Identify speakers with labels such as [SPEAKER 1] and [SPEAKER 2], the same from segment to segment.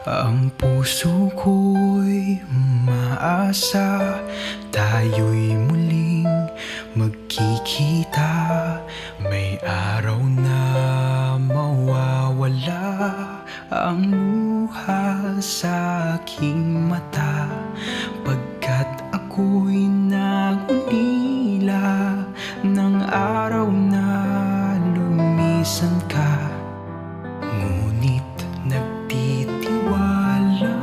[SPEAKER 1] Ang puso ko'y umaasa, tayo'y muling magkikita. May araw na mawawala ang luha sa aking mata, pagkat ako'y nag-ulila ng araw na lumisan ka. Ngunit nagtitiwala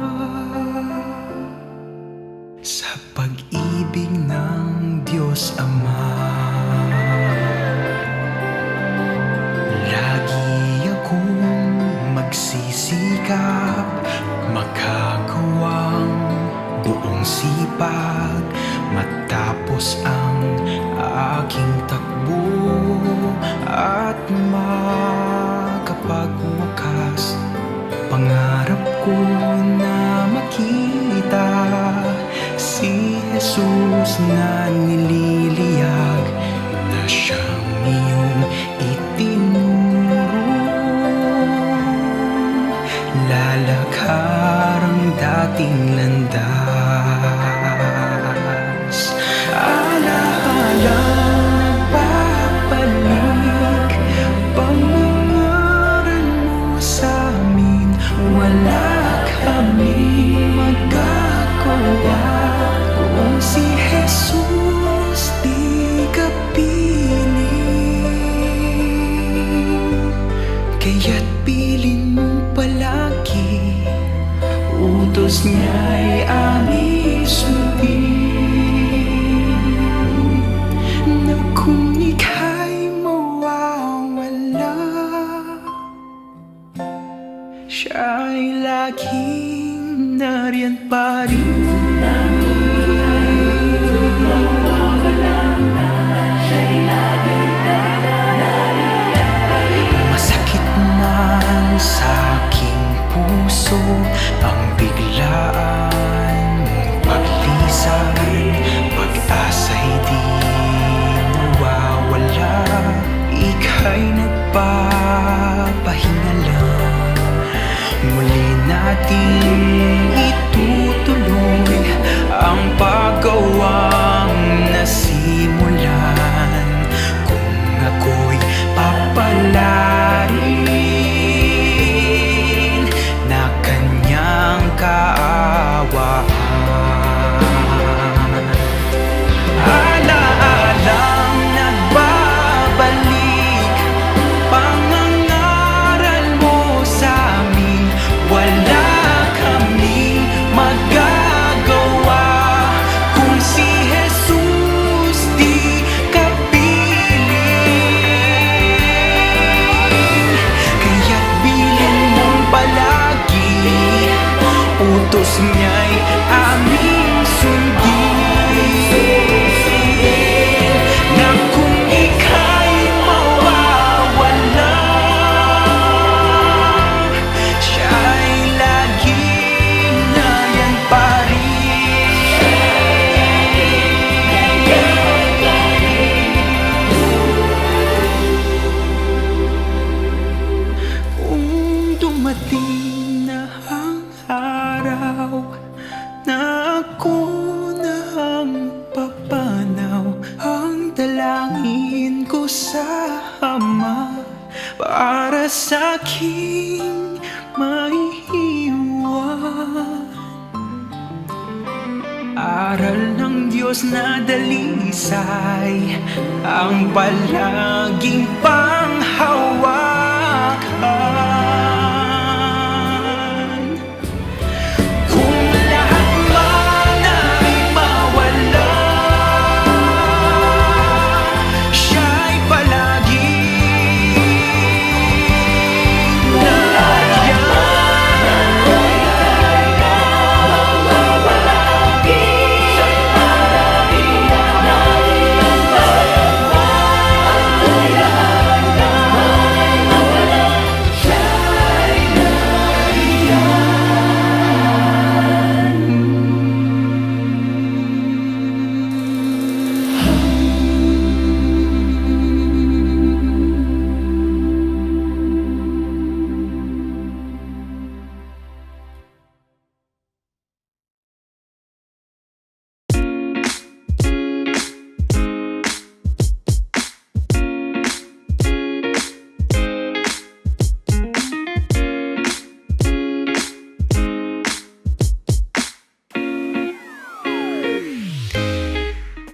[SPEAKER 1] sa pag-ibig ng Diyos Ama. Lagi akong magsisikap, makagawang buong sipag, matapos ang aking takbo at makapagwakas. Pangarap ko na makita si Jesus na nililiyag, na siyang iyong itinuro. Lalakar ang dating landas, alaala nagbabalik, pangangaral mo sa amin. Wala kaming magagawa kung si Jesus di ka piling. Kaya't pilin mo palagi, utos niya'y aming sundin. Na kung ika'y mawawala, siya'y laging nariyan pa rin. Masakit man sa aking puso ang biglaan mong paglisan, pag-asa'y di nawawala. Ika'y nagpapahinga lang, muli natin itutuloy ang paggawang nasimulan. Kung ako'y papalarin na kanyang kaawaan, alaalang nagbabalik, pangangaral mo sa amin. Wala kaming magagawa kung si Jesus di ka piling. Kaya't bilin mong palagi, utos niya'y aming sundin. Na kung ika'y mawawala, siya'y laging nariyan pa rin. Kung dumating na ang araw na ako na ang papanaw, ang dalangin ko sa Ama para sa'king maiiwan. Aral ng Diyos na dalisay ang palaging